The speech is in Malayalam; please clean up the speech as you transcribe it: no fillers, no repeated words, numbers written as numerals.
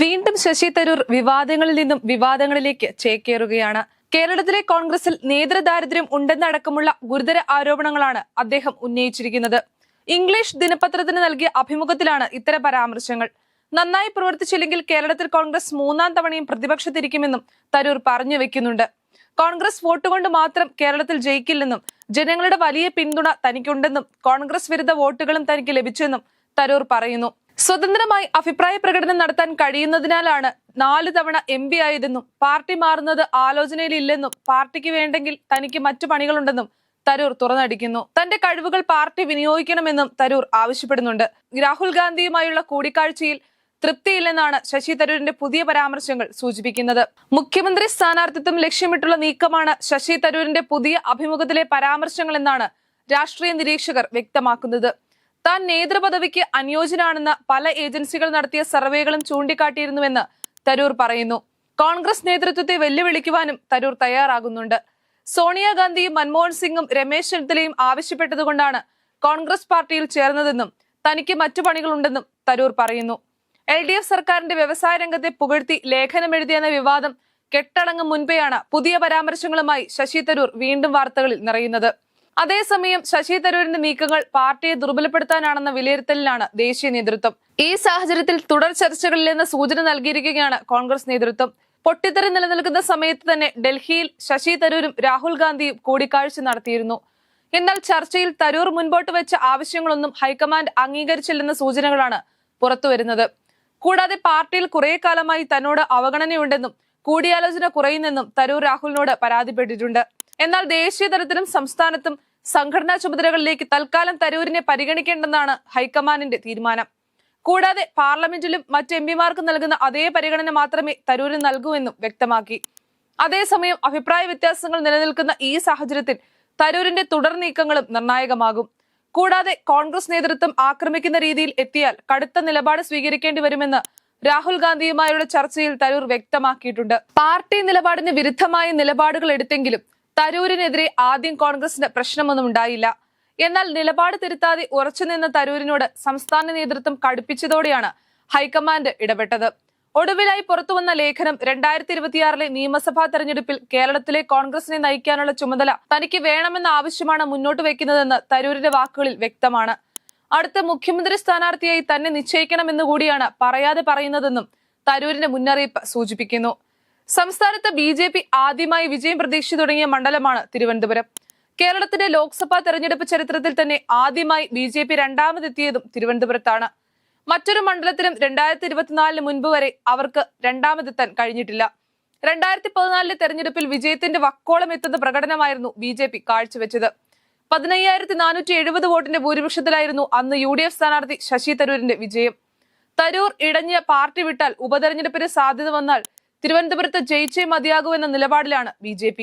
വീണ്ടും ശശി തരൂർ വിവാദങ്ങളിൽ നിന്നും വിവാദങ്ങളിലേക്ക് ചേക്കേറുകയാണ്. കേരളത്തിലെ കോൺഗ്രസിൽ നേതൃദാരിദ്ര്യം ഉണ്ടെന്നടക്കമുള്ള ഗുരുതര ആരോപണങ്ങളാണ് അദ്ദേഹം ഉന്നയിച്ചിരിക്കുന്നത്. ഇംഗ്ലീഷ് ദിനപത്രത്തിന് നൽകിയ അഭിമുഖത്തിലാണ് ഇത്തരം പരാമർശങ്ങൾ. നന്നായി പ്രവർത്തിച്ചില്ലെങ്കിൽ കേരളത്തിൽ കോൺഗ്രസ് മൂന്നാം തവണയും പ്രതിപക്ഷത്തിരിക്കുമെന്നും തരൂർ പറഞ്ഞു വെക്കുന്നുണ്ട്. കോൺഗ്രസ് വോട്ടുകൊണ്ട് മാത്രം കേരളത്തിൽ ജയിക്കില്ലെന്നും ജനങ്ങളുടെ വലിയ പിന്തുണ തനിക്കുണ്ടെന്നും കോൺഗ്രസ് വിരുദ്ധ വോട്ടുകളും തനിക്ക് ലഭിച്ചെന്നും തരൂർ പറയുന്നു. സ്വതന്ത്രമായി അഭിപ്രായ പ്രകടനം നടത്താൻ കഴിയുന്നതിനാലാണ് 4 തവണ MP ആയതെന്നും പാർട്ടി മാറുന്നത് ആലോചനയിലില്ലെന്നും പാർട്ടിക്ക് വേണ്ടെങ്കിൽ തനിക്ക് മറ്റു പണികളുണ്ടെന്നും തരൂർ തുറന്നടിക്കുന്നു. തന്റെ കഴിവുകൾ പാർട്ടി വിനിയോഗിക്കണമെന്നും തരൂർ ആവശ്യപ്പെടുന്നുണ്ട്. രാഹുൽ ഗാന്ധിയുമായുള്ള കൂടിക്കാഴ്ചയിൽ തൃപ്തിയില്ലെന്നാണ് ശശി തരൂരിന്റെ പുതിയ പരാമർശങ്ങൾ സൂചിപ്പിക്കുന്നത്. മുഖ്യമന്ത്രി സ്ഥാനാർത്ഥിത്വം ലക്ഷ്യമിട്ടുള്ള നീക്കമാണ് ശശി തരൂരിന്റെ പുതിയ അഭിമുഖത്തിലെ പരാമർശങ്ങൾ എന്നാണ് രാഷ്ട്രീയ നിരീക്ഷകർ വ്യക്തമാക്കുന്നത്. താൻ നേതൃപദവിക്ക് അനുയോജ്യനാണെന്ന് പല ഏജൻസികൾ നടത്തിയ സർവേകളും ചൂണ്ടിക്കാട്ടിയിരുന്നുവെന്ന് തരൂർ പറയുന്നു. കോൺഗ്രസ് നേതൃത്വത്തെ വെല്ലുവിളിക്കുവാനും തരൂർ തയ്യാറാകുന്നുണ്ട്. സോണിയാഗാന്ധിയും മൻമോഹൻ സിംഗും രമേശ് ചെന്നിത്തലയും ആവശ്യപ്പെട്ടതുകൊണ്ടാണ് കോൺഗ്രസ് പാർട്ടിയിൽ ചേർന്നതെന്നും തനിക്ക് മറ്റു പണികളുണ്ടെന്നും തരൂർ പറയുന്നു. LDF സർക്കാരിന്റെ വ്യവസായ രംഗത്തെ പുകഴ്ത്തി ലേഖനമെഴുതിയെന്ന വിവാദം കെട്ടടങ്ങും മുൻപെയാണ് പുതിയ പരാമർശങ്ങളുമായി ശശി തരൂർ വീണ്ടും വാർത്തകളിൽ നിറയുന്നത്. അതേസമയം ശശി തരൂരിന്റെ നീക്കങ്ങൾ പാർട്ടിയെ ദുർബലപ്പെടുത്താനാണെന്ന വിലയിരുത്തലിലാണ് ദേശീയ നേതൃത്വം. ഈ സാഹചര്യത്തിൽ തുടർ ചർച്ചകളിലെന്ന സൂചന നൽകിയിരിക്കുകയാണ് കോൺഗ്രസ് നേതൃത്വം. പൊട്ടിത്തെറി നിലനിൽക്കുന്ന സമയത്ത് തന്നെ ഡൽഹിയിൽ ശശി തരൂരും രാഹുൽ ഗാന്ധിയും കൂടിക്കാഴ്ച നടത്തിയിരുന്നു. എന്നാൽ ചർച്ചയിൽ തരൂർ മുൻപോട്ട് വെച്ച ആവശ്യങ്ങളൊന്നും ഹൈക്കമാൻഡ് അംഗീകരിച്ചില്ലെന്ന സൂചനകളാണ് പുറത്തുവരുന്നത്. കൂടാതെ പാർട്ടിയിൽ കുറെ കാലമായി തന്നോട് അവഗണനയുണ്ടെന്നും കൂടിയാലോചന കുറയുന്നെന്നും തരൂർ രാഹുലിനോട് പരാതിപ്പെട്ടിട്ടുണ്ട്. എന്നാൽ ദേശീയ തലത്തിലും സംസ്ഥാനത്തും സംഘടനാ ചുമതലകളിലേക്ക് തൽക്കാലം തരൂരിനെ പരിഗണിക്കേണ്ടെന്നാണ് ഹൈക്കമാൻഡിന്റെ തീരുമാനം. കൂടാതെ പാർലമെന്റിലും മറ്റ് MP മാർക്ക് നൽകുന്ന അതേ പരിഗണന മാത്രമേ തരൂരിന് നൽകൂവെന്നും വ്യക്തമാക്കി. അതേസമയം അഭിപ്രായ വ്യത്യാസങ്ങൾ നിലനിൽക്കുന്ന ഈ സാഹചര്യത്തിൽ തരൂരിന്റെ തുടർ നീക്കങ്ങളും നിർണായകമാകും. കൂടാതെ കോൺഗ്രസ് നേതൃത്വം ആക്രമിക്കുന്ന രീതിയിൽ എത്തിയാൽ കടുത്ത നിലപാട് സ്വീകരിക്കേണ്ടി വരുമെന്ന് രാഹുൽ ഗാന്ധിയുമായുള്ള ചർച്ചയിൽ തരൂർ വ്യക്തമാക്കിയിട്ടുണ്ട്. പാർട്ടി നിലപാടിന് വിരുദ്ധമായ നിലപാടുകൾ എടുത്തെങ്കിലും തരൂരിനെതിരെ ആദ്യം കോൺഗ്രസിന് പ്രശ്നമൊന്നും ഉണ്ടായില്ല. എന്നാൽ നിലപാട് തിരുത്താതെ ഉറച്ചുനിന്ന തരൂരിനോട് സംസ്ഥാന നേതൃത്വം കടുപ്പിച്ചതോടെയാണ് ഹൈക്കമാൻഡ് ഇടപെട്ടത്. ഒടുവിലായി പുറത്തുവന്ന ലേഖനം 2026 നിയമസഭാ തെരഞ്ഞെടുപ്പിൽ കേരളത്തിലെ കോൺഗ്രസിനെ നയിക്കാനുള്ള ചുമതല തനിക്ക് വേണമെന്ന ആവശ്യമാണ് മുന്നോട്ട് വെക്കുന്നതെന്ന് തരൂരിന്റെ വാക്കുകളിൽ വ്യക്തമാണ്. അടുത്ത മുഖ്യമന്ത്രി സ്ഥാനാർത്ഥിയായി തന്നെ നിശ്ചയിക്കണമെന്ന് കൂടിയാണ് പറയാതെ പറയുന്നതെന്നും തരൂരിന്റെ മുന്നറിയിപ്പ് സൂചിപ്പിക്കുന്നു. സംസ്ഥാനത്ത് BJP ആദ്യമായി വിജയം പ്രതീക്ഷിച്ചു തുടങ്ങിയ മണ്ഡലമാണ് തിരുവനന്തപുരം. കേരളത്തിന്റെ ലോക്സഭാ തെരഞ്ഞെടുപ്പ് ചരിത്രത്തിൽ തന്നെ ആദ്യമായി BJP രണ്ടാമതെത്തിയതും തിരുവനന്തപുരത്താണ്. മറ്റൊരു മണ്ഡലത്തിലും 2024 മുൻപ് വരെ അവർക്ക് രണ്ടാമതെത്താൻ കഴിഞ്ഞിട്ടില്ല. 2014 തെരഞ്ഞെടുപ്പിൽ വിജയത്തിന്റെ വക്കോളം എത്തുന്ന പ്രകടനമായിരുന്നു BJP കാഴ്ചവെച്ചത്. 15,470 വോട്ടിന്റെ ഭൂരിപക്ഷത്തിലായിരുന്നു അന്ന് UDF സ്ഥാനാർത്ഥി ശശി തരൂരിന്റെ വിജയം. തരൂർ ഇടഞ്ഞ് പാർട്ടി വിട്ടാൽ ഉപതെരഞ്ഞെടുപ്പിന് സാധ്യത വന്നാൽ തിരുവനന്തപുരത്ത് ജയിച്ചേ മതിയാകൂ എന്ന നിലപാടിലാണ് BJP.